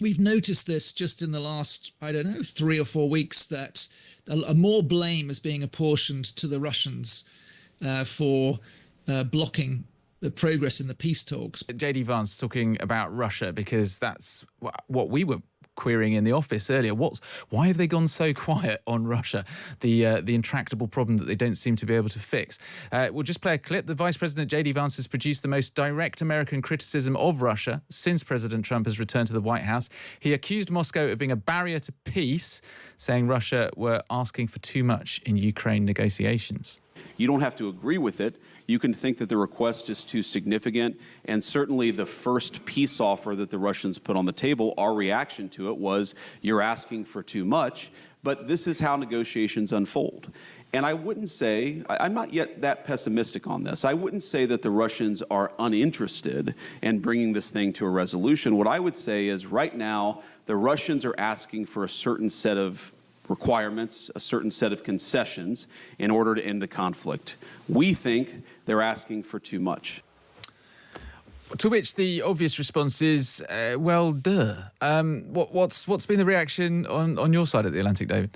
we've noticed this just in the last, I don't know, 3 or 4 weeks, that more blame is being apportioned to the Russians for blocking the progress in the peace talks. JD Vance talking about Russia, because that's what we were querying in the office earlier. Why have they gone so quiet on Russia, the intractable problem that they don't seem to be able to fix? We'll just play a clip. The Vice President JD Vance has produced the most direct American criticism of Russia since President Trump has returned to the White House. He accused Moscow of being a barrier to peace, saying Russia were asking for too much in Ukraine negotiations. You don't have to agree with it. You can think that the request is too significant, and certainly the first peace offer that the Russians put on the table, our reaction to it was, you're asking for too much, but this is how negotiations unfold. And I wouldn't say, I'm not yet that pessimistic on this, I wouldn't say that the Russians are uninterested in bringing this thing to a resolution. What I would say is right now, the Russians are asking for a certain set of requirements, a certain set of concessions in order to end the conflict. We think they're asking for too much. To which the obvious response is, well, duh. What's been the reaction on your side of the Atlantic, David?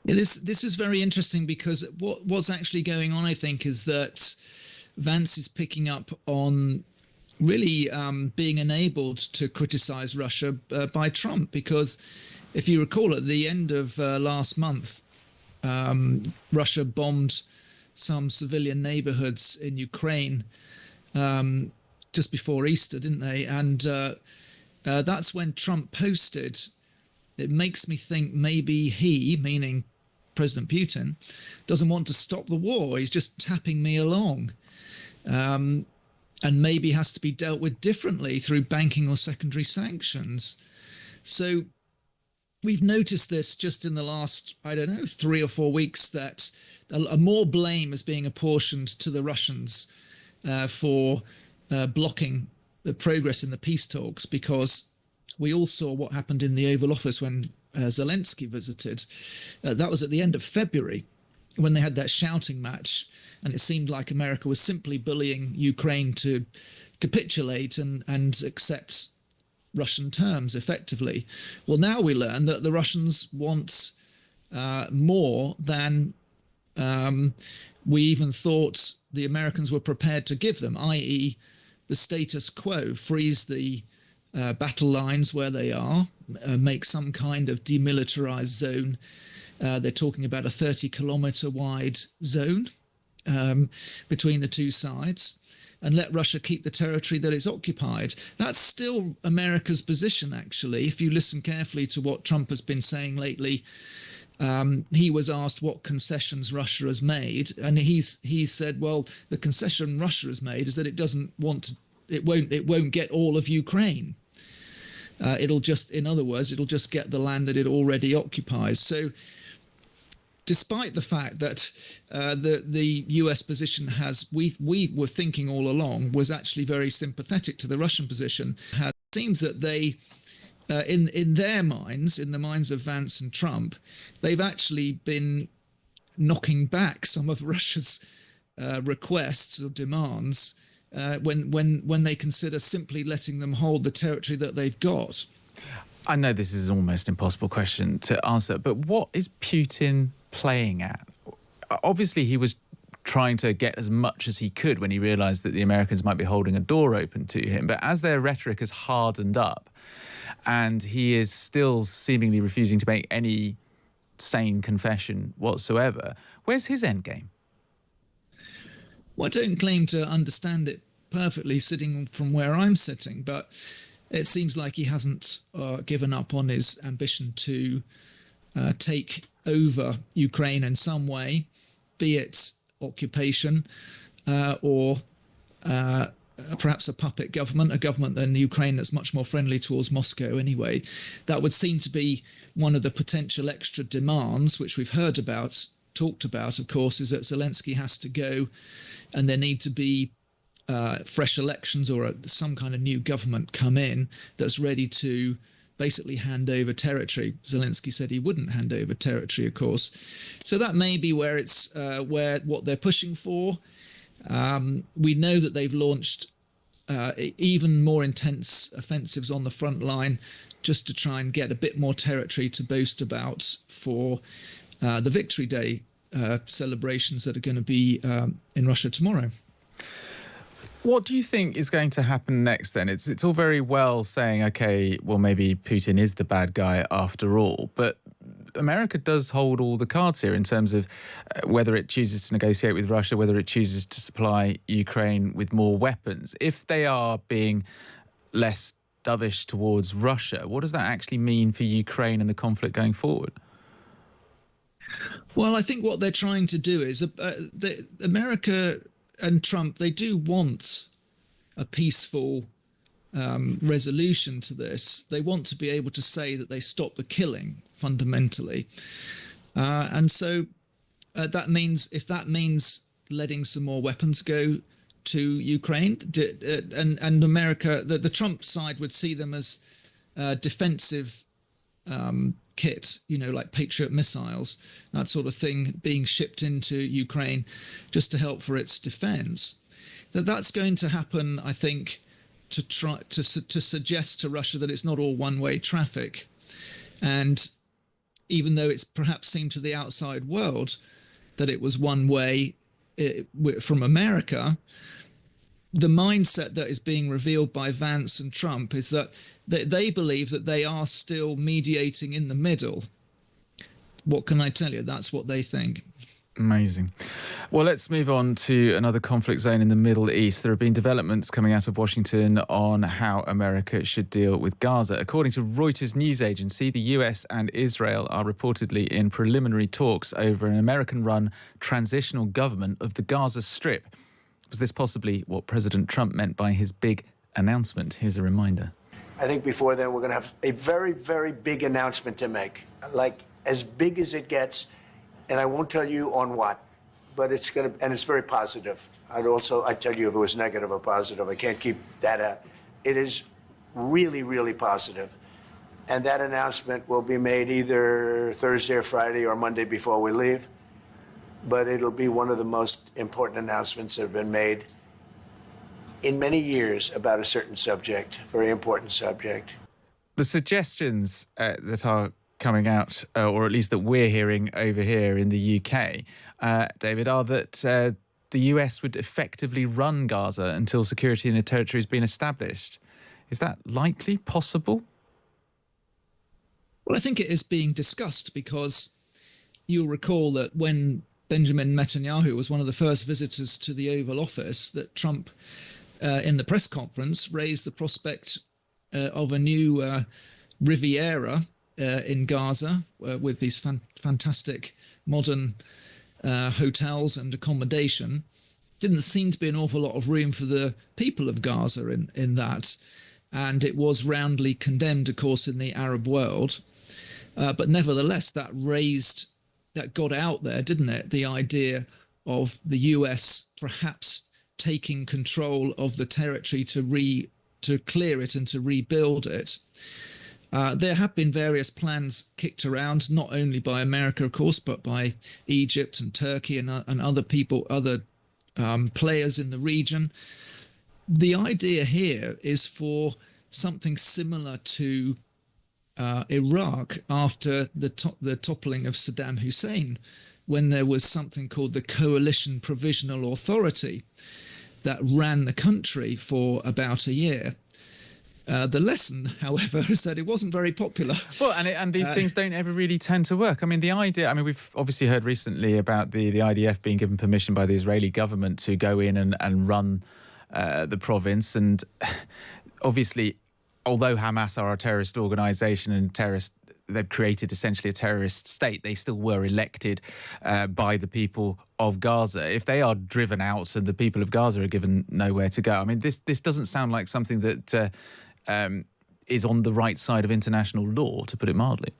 Yeah, this is very interesting, because what's actually going on, I think, is that Vance is picking up on really being enabled to criticize Russia by Trump, because if you recall, at the end of last month, Russia bombed some civilian neighborhoods in Ukraine just before Easter, didn't they? And that's when Trump posted, it makes me think maybe he, meaning President Putin, doesn't want to stop the war. He's just tapping me along. And maybe has to be dealt with differently through banking or secondary sanctions. So we've noticed this just in the last, I don't know, 3 or 4 weeks, that more blame is being apportioned to the Russians for blocking the progress in the peace talks, because we all saw what happened in the Oval Office when Zelensky visited. That was at the end of February, when they had that shouting match, and it seemed like America was simply bullying Ukraine to capitulate and accept Russian terms effectively. Well, now we learn that the Russians want more than we even thought the Americans were prepared to give them, i.e. the status quo, freeze the battle lines where they are, make some kind of demilitarized zone. They're talking about a 30-kilometer wide zone between the two sides, and let Russia keep the territory that it's occupied. That's still America's position, actually. If you listen carefully to what Trump has been saying lately, he was asked what concessions Russia has made, and he said, well, the concession Russia has made is that it doesn't want to, it won't get all of Ukraine. It'll just, in other words, it'll just get the land that it already occupies. So despite the fact that the US position has, we were thinking all along, was actually very sympathetic to the Russian position, it seems that they, in their minds, in the minds of Vance and Trump, they've actually been knocking back some of Russia's requests or demands when they consider simply letting them hold the territory that they've got. I know this is an almost impossible question to answer, but what is Putin playing at? Obviously, he was trying to get as much as he could when he realized that the Americans might be holding a door open to him. But as their rhetoric has hardened up and he is still seemingly refusing to make any sane confession whatsoever, where's his end game? Well, I don't claim to understand it perfectly sitting from where I'm sitting, but it seems like he hasn't given up on his ambition to take over Ukraine in some way, be it occupation or perhaps a puppet government, a government in Ukraine that's much more friendly towards Moscow anyway. That would seem to be one of the potential extra demands, which we've heard about, talked about, of course, is that Zelensky has to go and there need to be fresh elections or some kind of new government come in that's ready to basically hand over territory. Zelensky said he wouldn't hand over territory, of course. So that may be where it's what they're pushing for. We know that they've launched even more intense offensives on the front line, just to try and get a bit more territory to boast about for the Victory Day celebrations that are going to be in Russia tomorrow. What do you think is going to happen next then? It's all very well saying, okay, well, maybe Putin is the bad guy after all, but America does hold all the cards here in terms of whether it chooses to negotiate with Russia, whether it chooses to supply Ukraine with more weapons. If they are being less dovish towards Russia, what does that actually mean for Ukraine and the conflict going forward? Well, I think what they're trying to do is America and Trump, they do want a peaceful resolution to this. They want to be able to say that they stopped the killing fundamentally. And so that means, if that means letting some more weapons go to Ukraine, and America, the Trump side would see them as defensive kit, like Patriot missiles, that sort of thing being shipped into Ukraine just to help for its defense. That's going to happen, I think, to try to suggest to Russia that it's not all one-way traffic. And even though it's perhaps seemed to the outside world that it was one way from America, the mindset that is being revealed by Vance and Trump is that they believe that they are still mediating in the middle. What can I tell you? That's what they think. Amazing. Well, let's move on to another conflict zone in the Middle East. There have been developments coming out of Washington on how America should deal with Gaza. According to Reuters news agency, the US and Israel are reportedly in preliminary talks over an American-run transitional government of the Gaza Strip. Was this possibly what President Trump meant by his big announcement? Here's a reminder. I think before then we're going to have a very, very big announcement to make, like as big as it gets. And I won't tell you on what, but it's going to, and it's very positive. I'd tell you if it was negative or positive. I can't keep that out. It is really, really positive. And that announcement will be made either Thursday or Friday or Monday before we leave. But it'll be one of the most important announcements that have been made in many years about a certain subject, very important subject. The suggestions that are coming out, or at least that we're hearing over here in the UK, David, are that the US would effectively run Gaza until security in the territory has been established. Is that likely, possible? Well, I think it is being discussed because you'll recall that when Benjamin Netanyahu was one of the first visitors to the Oval Office, that Trump, in the press conference, raised the prospect of a new Riviera in Gaza with these fantastic modern hotels and accommodation. Didn't seem to be an awful lot of room for the people of Gaza in that. And it was roundly condemned, of course, in the Arab world. But nevertheless, that got out there, didn't it? The idea of the US perhaps taking control of the territory to clear it and to rebuild it. There have been various plans kicked around, not only by America, of course, but by Egypt and Turkey and other people, other players in the region. The idea here is for something similar to Iraq after the toppling of Saddam Hussein, when there was something called the Coalition Provisional Authority that ran the country for about a year. The lesson, however, is that it wasn't very popular. Well, and these things don't ever really tend to work. I mean, the idea, we've obviously heard recently about the IDF being given permission by the Israeli government to go in and run the province. And obviously, although Hamas are a terrorist organization and they've created essentially a terrorist state, they still were elected by the people of Gaza. If they are driven out and the people of Gaza are given nowhere to go, this doesn't sound like something that is on the right side of international law, to put it mildly.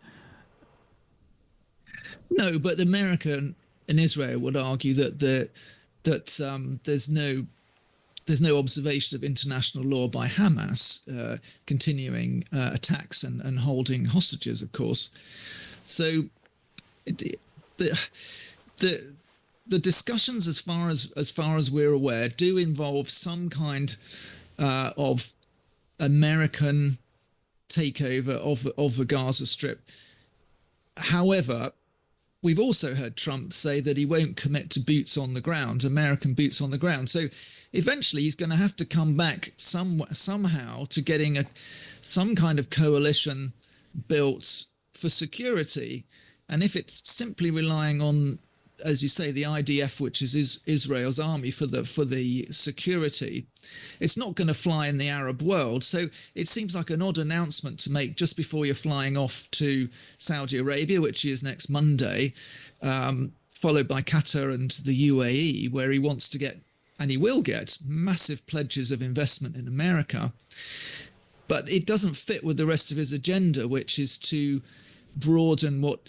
No, but America and Israel would argue that there's no observation of international law by Hamas continuing attacks and holding hostages, of course. So the discussions, as far as we're aware, do involve some kind of American takeover of the Gaza Strip. However, we've also heard Trump say that he won't commit to boots on the ground, American boots on the ground. So eventually he's going to have to come back somehow to getting some kind of coalition built for security. And if it's simply relying on, as you say, the IDF, which is Israel's army for the security, it's not going to fly in the Arab world. So it seems like an odd announcement to make just before you're flying off to Saudi Arabia, which is next Monday, followed by Qatar and the UAE, where he wants to get, and he will get, massive pledges of investment in America. But it doesn't fit with the rest of his agenda, which is to broaden what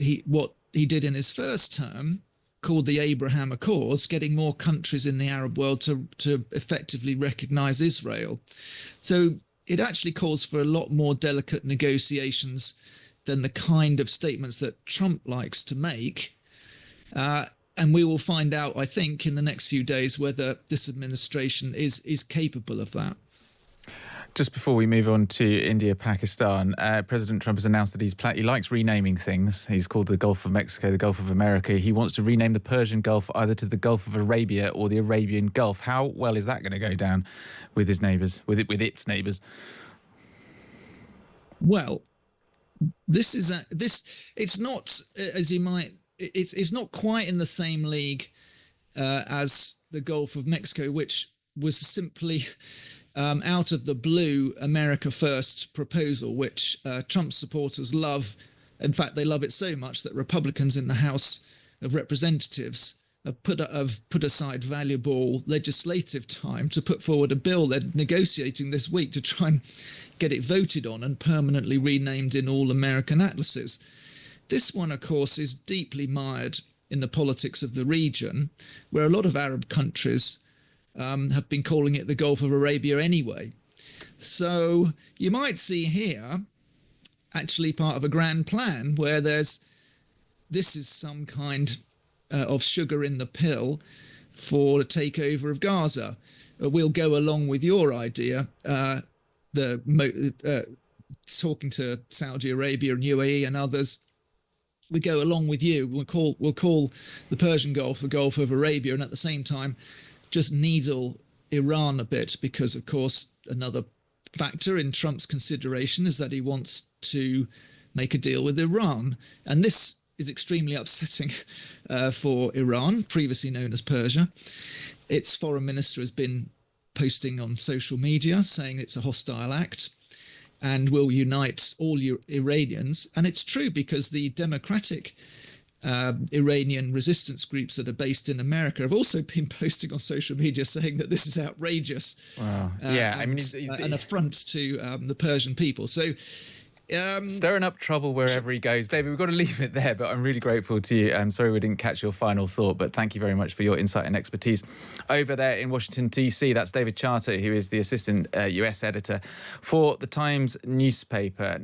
he did in his first term, called the Abraham Accords, getting more countries in the Arab world to effectively recognize Israel. So it actually calls for a lot more delicate negotiations than the kind of statements that Trump likes to make. And we will find out, I think, in the next few days whether this administration is capable of that. Just before we move on to India, Pakistan, President Trump has announced that he likes renaming things. He's called the Gulf of Mexico the Gulf of America. He wants to rename the Persian Gulf either to the Gulf of Arabia or the Arabian Gulf. How well is that going to go down with his neighbours, with its neighbours? Well, it's not, as you might, it's not quite in the same league as the Gulf of Mexico, which was simply out of the blue America First proposal, which Trump supporters love. In fact, they love it so much that Republicans in the House of Representatives have put aside valuable legislative time to put forward a bill they're negotiating this week to try and get it voted on and permanently renamed in all American atlases. This one, of course, is deeply mired in the politics of the region, where a lot of Arab countries have been calling it the Gulf of Arabia anyway. So you might see here actually part of a grand plan where this is some kind of sugar in the pill for the takeover of Gaza. We'll go along with your idea, talking to Saudi Arabia and UAE and others. We go along with you. We'll call the Persian Gulf the Gulf of Arabia, and at the same time just needle Iran a bit, because of course another factor in Trump's consideration is that he wants to make a deal with Iran, and this is extremely upsetting for Iran, previously known as Persia. Its foreign minister has been posting on social media saying it's a hostile act and will unite all Iranians. And it's true, because the democratic Iranian resistance groups that are based in America have also been posting on social media saying that this is outrageous. Wow. Yeah, I mean, an affront to the Persian people. So stirring up trouble wherever he goes. David, we've got to leave it there, but I'm really grateful to you. I'm sorry we didn't catch your final thought, but thank you very much for your insight and expertise. Over there in Washington, D.C., that's David Charter, who is the assistant US editor for the Times newspaper.